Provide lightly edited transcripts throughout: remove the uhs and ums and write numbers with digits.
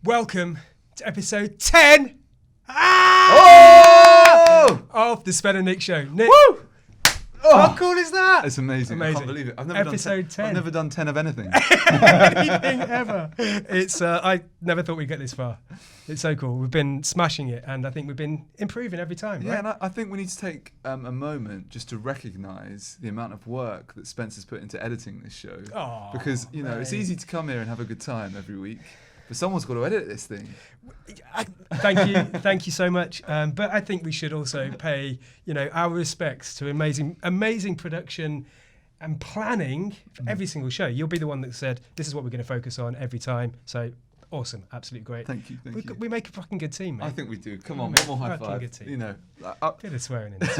Welcome to episode 10 of the Spen and Nick Show. Nick, Woo! how cool is that? It's amazing. I can't believe it. I've never Episode done 10. I've never done 10 of anything. Anything ever. It's I never thought we'd get this far. It's so cool. We've been smashing it, and I think we've been improving every time. Yeah, right? and I think we need to take a moment just to recognise the amount of work that Spencer's put into editing this show. Oh, because it's easy to come here and have a good time every week, but someone's got to edit this thing. Thank you so much. But I think we should also pay, our respects to amazing production and planning for every single show. You'll be the one that said this is what we're going to focus on every time. So awesome, absolutely great. Thank you. We make a fucking good team, mate. I think we do. Come on, one more high five. Good team. Bit of swearing in this.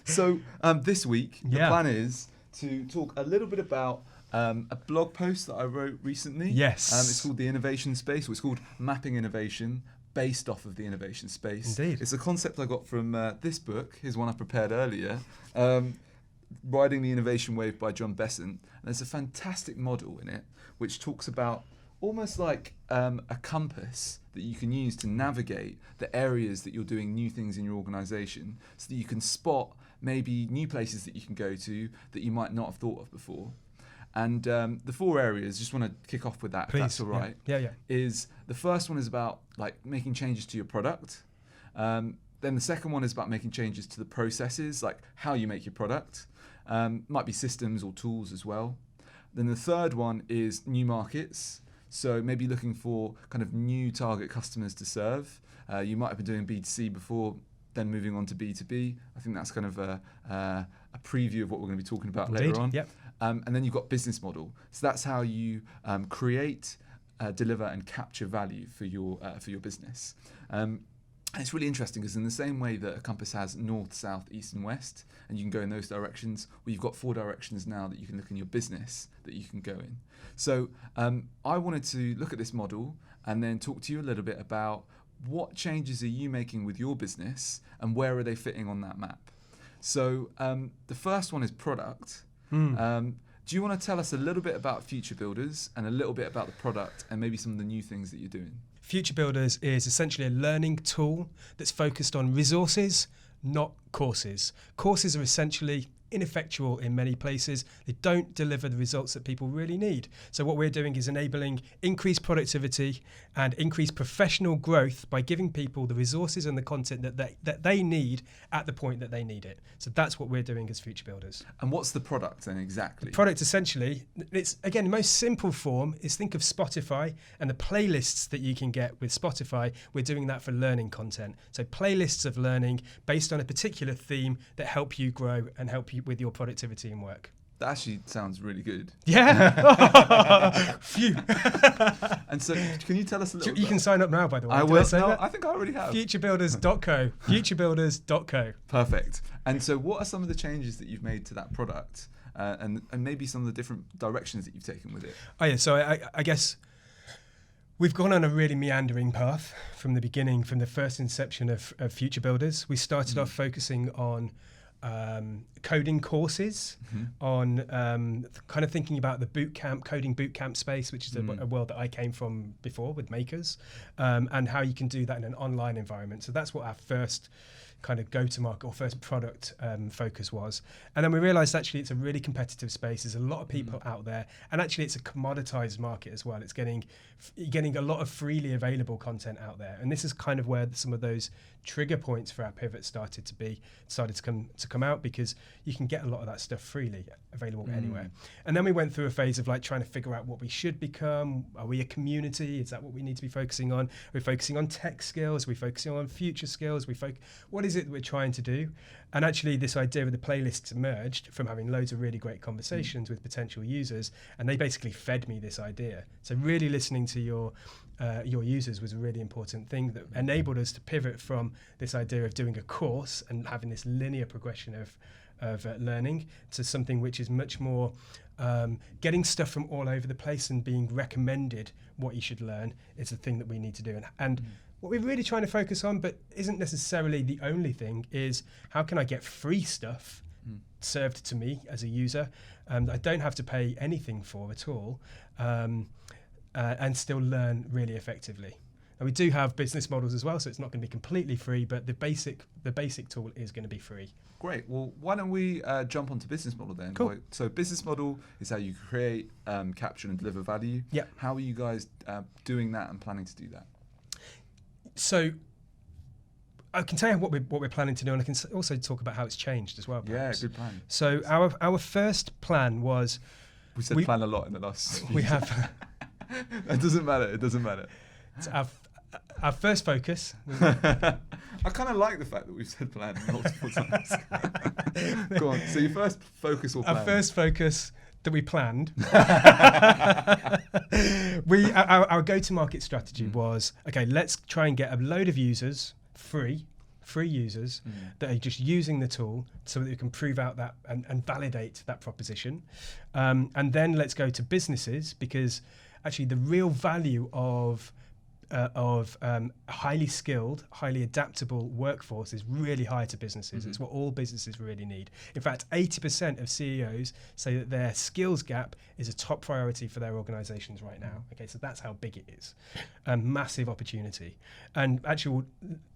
So this week the plan is to talk a little bit about a blog post that I wrote recently. Yes. It's called The Innovation Space, or it's called Mapping Innovation, based off of the innovation space. Indeed. It's a concept I got from this book. Here's one I prepared earlier. Riding the Innovation Wave by John Besant. And there's a fantastic model in it which talks about almost like a compass that you can use to navigate the areas that you're doing new things in your organisation, so that you can spot maybe new places that you can go to that you might not have thought of before. And the 4 areas, just want to kick off with that, Please. if that's all right. Yeah. Is the first one is about like making changes to your product. Then the second one is about making changes to the processes, like how you make your product. Might be systems or tools as well. Then the third one is new markets. So maybe looking for kind of new target customers to serve. You might have been doing B2C before, then moving on to B2B. I think that's kind of a preview of what we're going to be talking about later on. Yep. And then you've got business model. So that's how you create, deliver, and capture value for your business. And it's really interesting because in the same way that a compass has north, south, east, and west, and you can go in those directions, well, you've got 4 directions now that you can look in your business that you can go in. So I wanted to look at this model and then talk to you a little bit about what changes are you making with your business and where are they fitting on that map. So the first one is product. Do you want to tell us a little bit about Future Builders and a little bit about the product and maybe some of the new things that you're doing? Future Builders is essentially a learning tool that's focused on resources, not courses. Courses are essentially ineffectual in many places. They don't deliver the results that people really need. So what we're doing is enabling increased productivity and increased professional growth by giving people the resources and the content that they need at the point that they need it. So that's what we're doing as Future Builders. And what's the product then exactly? The product essentially, it's again, the most simple form is think of Spotify and the playlists that you can get with Spotify. We're doing that for learning content. So playlists of learning based on a particular theme that help you grow and help you with your productivity and work. That actually sounds really good. Yeah. Phew. And so, can you tell us a little? You can sign up now, by the way. I will. I think I already have. Futurebuilders.co. Futurebuilders.co. Perfect. And so, what are some of the changes that you've made to that product, and maybe some of the different directions that you've taken with it? Oh yeah. So I guess we've gone on a really meandering path from the beginning, from the first inception of Future Builders. We started off focusing on coding courses, on kind of thinking about the coding bootcamp space, which is a world that I came from before with makers, and how you can do that in an online environment. So that's what our first kind of go-to-market or first product focus was. And then we realized actually it's a really competitive space. There's a lot of people out there, and actually it's a commoditized market as well. It's getting a lot of freely available content out there. And this is kind of where some of those trigger points for our pivot started to come out, because you can get a lot of that stuff freely available anywhere. And then we went through a phase of like trying to figure out what we should become. Are we a community? Is that what we need to be focusing on? Are we focusing on tech skills? Are we focusing on future skills? What is it that we're trying to do? And actually this idea of the playlists emerged from having loads of really great conversations with potential users, and they basically fed me this idea. So really listening to your users was a really important thing that enabled us to pivot from this idea of doing a course and having this linear progression of learning to something which is much more getting stuff from all over the place and being recommended what you should learn is the thing that we need to do. And what we're really trying to focus on, but isn't necessarily the only thing, is how can I get free stuff served to me as a user I don't have to pay anything for at all. and still learn really effectively. And we do have business models as well, so it's not going to be completely free, but the basic tool is going to be free. Great. Well, why don't we jump onto business model then? Cool. So business model is how you create, capture and deliver value. Yeah. How are you guys doing that and planning to do that? So I can tell you what we're planning to do, and I can also talk about how it's changed as well. Perhaps. Yeah, good plan. So our first plan was... We said plan a lot in the last We have... It doesn't matter. So our first focus... I kind of like the fact that we've said plan multiple times. Go on. So your first focus or plan? Our first focus that we planned... Our go-to-market strategy was, okay, let's try and get a load of users, free users, that are just using the tool so that we can prove out that and validate that proposition. And then let's go to businesses, because actually the real value of highly skilled, highly adaptable workforce is really high to businesses. It's what all businesses really need. In fact, 80% of CEOs say that their skills gap is a top priority for their organizations right now. Okay, so that's how big it is. Massive opportunity. And actually,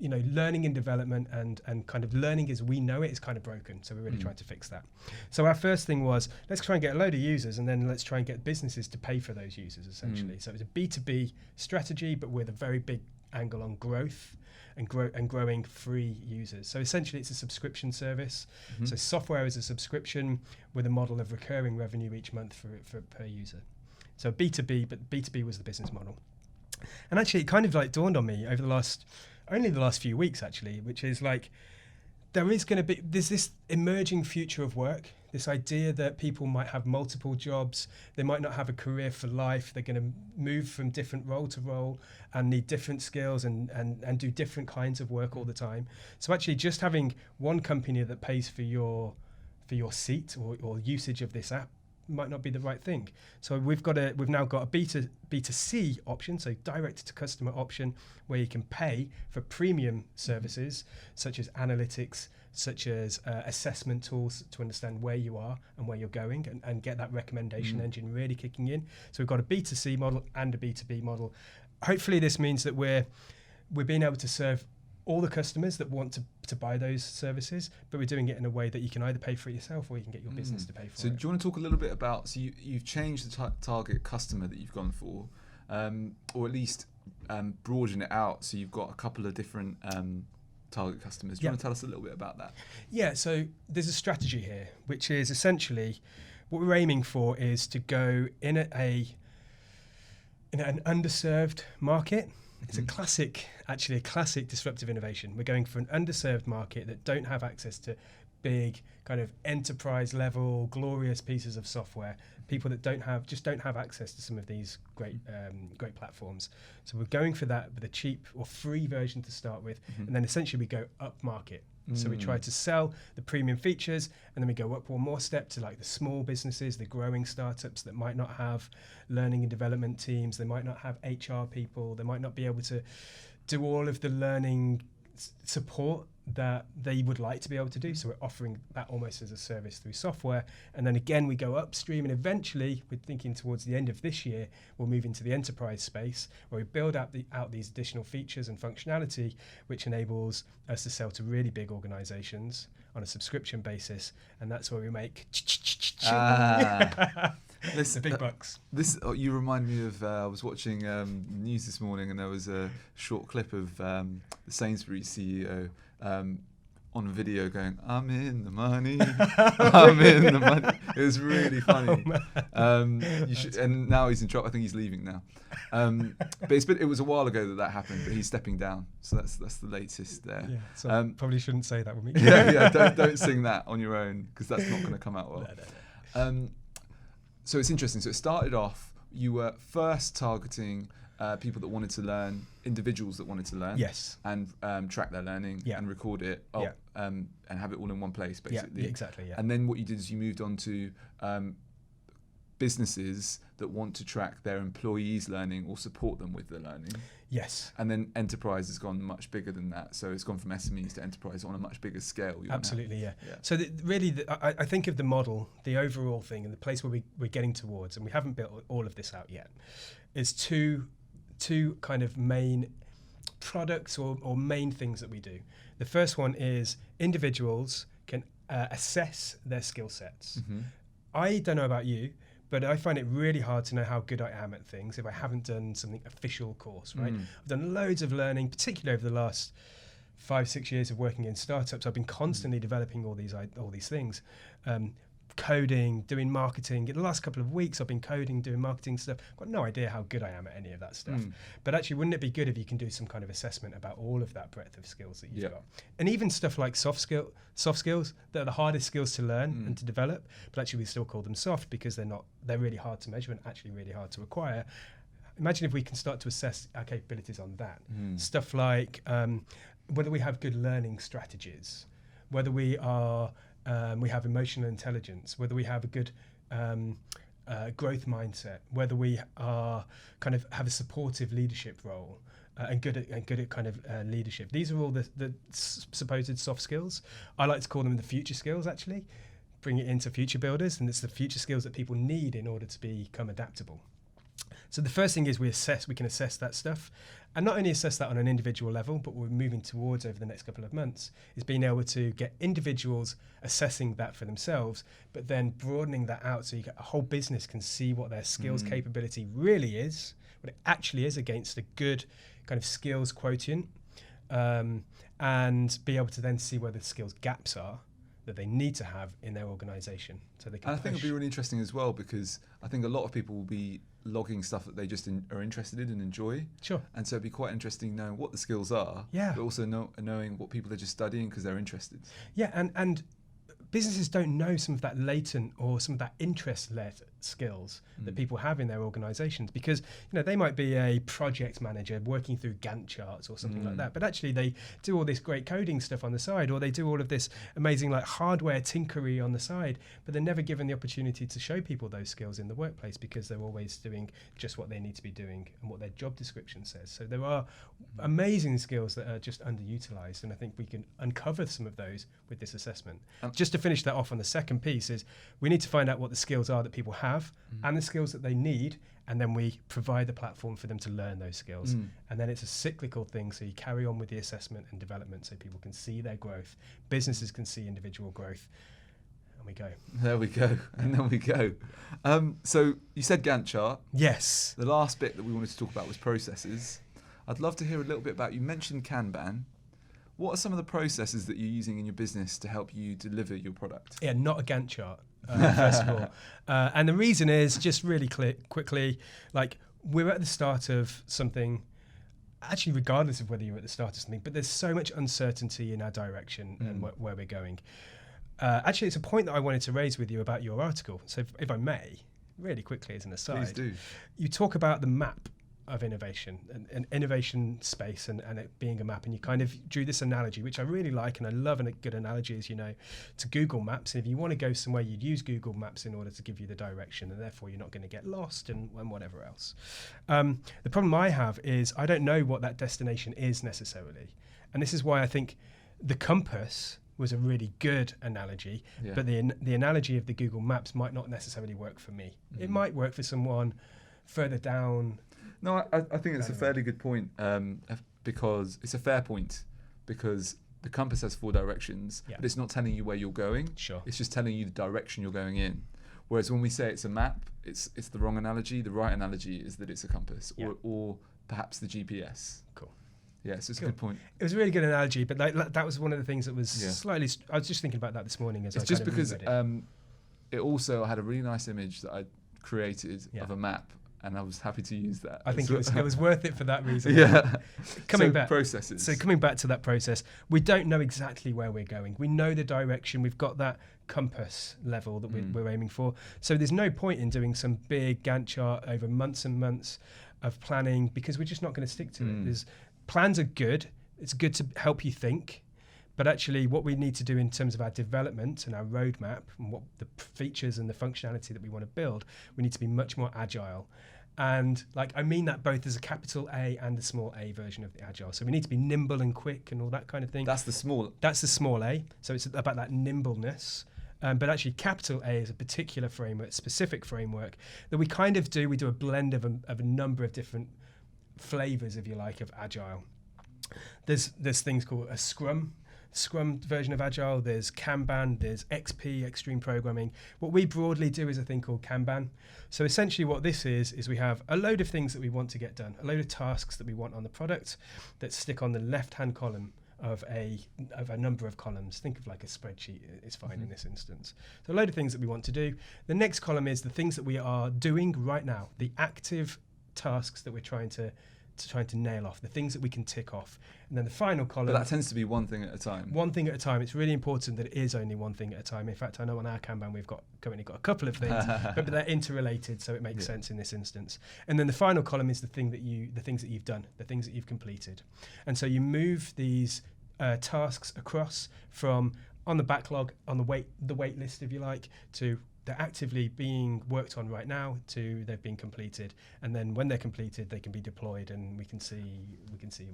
learning and development and kind of learning as we know it is kind of broken. So we're really trying to fix that. So our first thing was, let's try and get a load of users, and then let's try and get businesses to pay for those users, essentially. So it was a B2B strategy, but with a very big angle on growth and growing free users. So essentially it's a subscription service. So software is a subscription with a model of recurring revenue each month for per user. So B2B, but B2B was the business model. And actually it kind of like dawned on me over only the last few weeks actually, which is like, there's this emerging future of work, this idea that people might have multiple jobs, they might not have a career for life, they're going to move from different role to role and need different skills and do different kinds of work all the time. So actually just having one company that pays for your seat or usage of this app might not be the right thing. So we've now got a B2C option, so direct to customer option, where you can pay for premium services such as analytics, such as assessment tools to understand where you are and where you're going and get that recommendation engine really kicking in. So we've got a B2C model and a B2B model. Hopefully this means that we're being able to serve all the customers that want to buy those services, but we're doing it in a way that you can either pay for it yourself or you can get your business to pay for it. So do you want to talk a little bit about, so you've changed the target customer that you've gone for, or at least broaden it out, so you've got a couple of different target customers. Do you want to tell us a little bit about that? Yeah, so there's a strategy here, which is essentially what we're aiming for is to go in an underserved market. It's a classic disruptive innovation. We're going for an underserved market that don't have access to big kind of enterprise level, glorious pieces of software. People that don't have access to some of these great platforms. So we're going for that with a cheap or free version to start with, and then essentially we go up market. So we try to sell the premium features, and then we go up one more step to like the small businesses, the growing startups that might not have learning and development teams, they might not have HR people, they might not be able to do all of the learning support that they would like to be able to do. So we're offering that almost as a service through software. And then again, we go upstream, and eventually we're thinking towards the end of this year, we'll move into the enterprise space where we build out these additional features and functionality, which enables us to sell to really big organizations on a subscription basis. And that's where we make Listen, the big bucks. You remind me of, I was watching news this morning, and there was a short clip of the Sainsbury's CEO on a video going, "I'm in the money, I'm in the money." It was really funny. And now he's in trouble. I think he's leaving now. But it was a while ago that happened, but he's stepping down. So that's the latest there. Yeah, so probably shouldn't say that with me. yeah, don't sing that on your own, because that's not going to come out well. No. So it's interesting. So it started off, you were first targeting people that wanted to learn, individuals that wanted to learn, yes, and track their learning and record it, and have it all in one place, basically. Yeah, exactly. Yeah. And then what you did is you moved on to businesses that want to track their employees' learning or support them with their learning. Yes. And then enterprise has gone much bigger than that. So it's gone from SMEs to enterprise on a much bigger scale. Absolutely, yeah. So I think of the model, the overall thing, and the place where we're getting towards, and we haven't built all of this out yet, is two kind of main products or main things that we do. The first one is individuals can assess their skill sets. Mm-hmm. I don't know about you, but I find it really hard to know how good I am at things if I haven't done something official course, right? I've done loads of learning, particularly over the last 5-6 years of working in startups. I've been constantly developing all these things. Coding, doing marketing. In the last couple of weeks, I've been coding, doing marketing stuff. I've got no idea how good I am at any of that stuff. But actually, wouldn't it be good if you can do some kind of assessment about all of that breadth of skills that you've got? And even stuff like soft skills, that are the hardest skills to learn and to develop, but actually we still call them soft because they're really hard to measure and actually really hard to acquire. Imagine if we can start to assess our capabilities on that. Stuff like whether we have good learning strategies, whether we have emotional intelligence, whether we have a good growth mindset, whether we are kind of have a supportive leadership role and good at kind of leadership. These are all the supposed soft skills. I like to call them the future skills, actually. Bring it into future builders, and it's the future skills that people need in order to become adaptable. So the first thing is we can assess that stuff, and not only assess that on an individual level, but what we're moving towards over the next couple of months is being able to get individuals assessing that for themselves, but then broadening that out so a whole business can see what their skills capability really is, what it actually is against a good kind of skills quotient, and be able to then see where the skills gaps are that they need to have in their organisation. So they can. And I think it'll be really interesting as well, because I think a lot of people will be logging stuff that they just are interested in and enjoy. Sure. And so it'd be quite interesting knowing what the skills are, but also knowing what people are just studying because they're interested. Yeah, and businesses don't know some of that latent or some of that interest-led skills that people have in their organizations, because they might be a project manager working through Gantt charts or something like that, but actually they do all this great coding stuff on the side, or they do all of this amazing like hardware tinkery on the side, but they're never given the opportunity to show people those skills in the workplace because they're always doing just what they need to be doing and what their job description says. So there are amazing skills that are just underutilized, and I think we can uncover some of those with this assessment. Just to finish that off on the second piece is we need to find out what the skills are that people have and the skills that they need, and then we provide the platform for them to learn those skills. And then it's a cyclical thing, so you carry on with the assessment and development so people can see their growth, businesses can see individual growth, and we go. There we go, and then we go. So you said Gantt chart. Yes. The last bit that we wanted to talk about was processes. I'd love to hear a little bit about, you mentioned Kanban. What are some of the processes that you're using in your business to help you deliver your product? Yeah, not a Gantt chart, first of all. And the reason is, just really quickly, like we're at the start of something, actually regardless of whether you're at the start of something, but there's so much uncertainty in our direction and where we're going. Actually, it's a point that I wanted to raise with you about your article. So if I may, really quickly as an aside. Please do. You talk about the map of innovation and innovation space and it being a map, and you kind of drew this analogy which I really like, and I love, and a good analogy is to Google Maps. And if you want to go somewhere, you'd use Google Maps in order to give you the direction, and therefore you're not going to get lost and whatever else. The problem I have is I don't know what that destination is necessarily, and this is why I think the compass was a really good analogy, but the analogy of the Google Maps might not necessarily work for me. It might work for someone further down. No, I think it's a fairly good point, because it's a fair point, because the compass has 4 directions, but it's not telling you where you're going. Sure. It's just telling you the direction you're going in. Whereas when we say it's a map, it's the wrong analogy. The right analogy is that it's a compass, or perhaps the GPS. Cool. Yeah, so it's a good point. It was a really good analogy, but that was one of the things that was slightly. I was just thinking about that this morning as it's I just kind of because reread it also had a really nice image that I created of a map. And I was happy to use that. I think it was worth it for that reason. Coming back processes. So coming back to that process, we don't know exactly where we're going. We know the direction. We've got that compass level that we're aiming for. So there's no point in doing some big Gantt chart over months and months of planning, because we're just not going to stick to it. Plans are good. It's good to help you think, But actually, what we need to do in terms of our development and our roadmap and what the features and the functionality that we want to build, we need to be much more agile. And like, I mean that both as a capital A and a small a version of the agile. So we need to be nimble and quick and all that kind of thing. That's the small. That's the small a. So it's about that nimbleness. But actually, capital A is a particular framework, specific framework that we kind of do. We do a blend of a number of different flavors, if you like, of agile. There's things called a Scrum version of agile. There's Kanban. There's XP, extreme programming. What we broadly do is a thing called Kanban. So essentially, what this is we have a load of things that we want to get done, a load of tasks that we want on the product that stick on the left-hand column of a number of columns. Think of like a spreadsheet. It's fine in this instance. So a load of things that we want to do. The next column is the things that we are doing right now, the active tasks that we're trying to nail off, the things that we can tick off. And then the final column. But that tends to be one thing at a time. One thing at a time. It's really important that it is only one thing at a time. In fact, I know on our Kanban we've currently got a couple of things, but they're interrelated, so it makes sense in this instance. And then the final column is the things that you've done, the things that you've completed. And so you move these tasks across from on the backlog, on the wait list, if you like, to they're actively being worked on right now to they've been completed, and then when they're completed they can be deployed and we can see.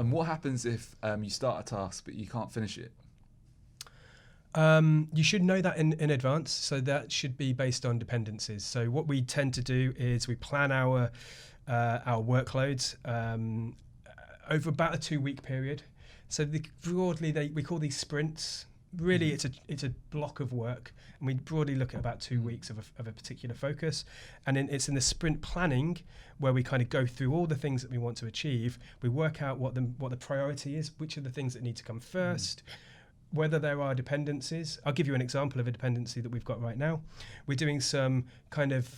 And what happens if you start a task but you can't finish it? You should know that in advance, so that should be based on dependencies. So what we tend to do is we plan our workloads over about a 2-week period. So broadly we call these sprints. Really, it's a block of work, and we broadly look at about 2 weeks of a particular focus, and it's in the sprint planning where we kind of go through all the things that we want to achieve. We work out what the priority is, which are the things that need to come first, whether there are dependencies. I'll give you an example of a dependency that we've got right now. We're doing some kind of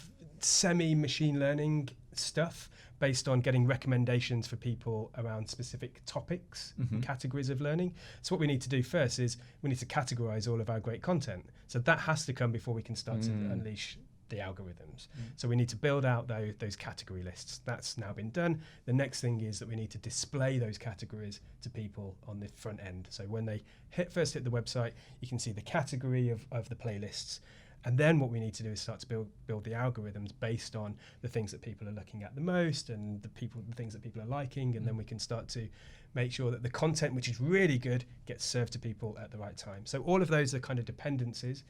semi-machine learning stuff based on getting recommendations for people around specific topics, categories of learning. So what we need to do first is we need to categorize all of our great content. So that has to come before we can start to unleash the algorithms. So we need to build out those category lists. That's now been done. The next thing is that we need to display those categories to people on the front end. So when they first hit the website, you can see the category of the playlists. And then what we need to do is start to build the algorithms based on the things that people are looking at the most and the things that people are liking, and then we can start to make sure that the content, which is really good, gets served to people at the right time. So all of those are kind of dependencies.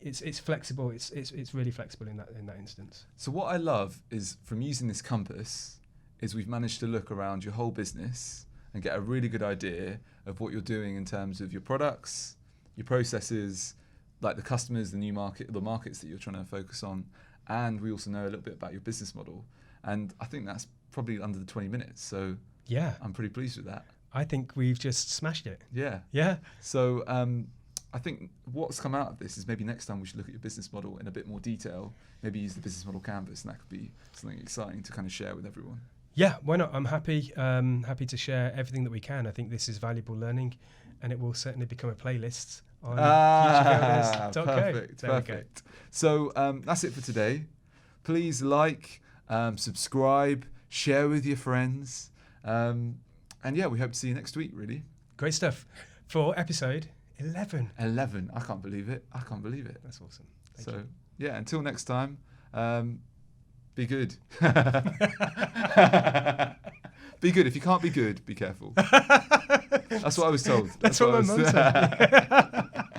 It's flexible. It's really flexible in that instance. So what I love is from using this compass is we've managed to look around your whole business and get a really good idea of what you're doing in terms of your products, your processes, like the customers, the markets that you're trying to focus on, and we also know a little bit about your business model. And I think that's probably under the 20 minutes. So yeah, I'm pretty pleased with that. I think we've just smashed it. Yeah. So I think what's come out of this is maybe next time we should look at your business model in a bit more detail. Maybe use the business model canvas, and that could be something exciting to kind of share with everyone. Yeah, why not? I'm happy to share everything that we can. I think this is valuable learning, and it will certainly become a playlist on Perfect. So that's it for today. Please like, subscribe, share with your friends, and yeah, we hope to see you next week. Really great stuff for episode 11. I can't believe it. That's awesome. Thank you. Yeah, until next time, be good. Be good. If you can't be good, be careful. That's what I was told. That's what my mum said.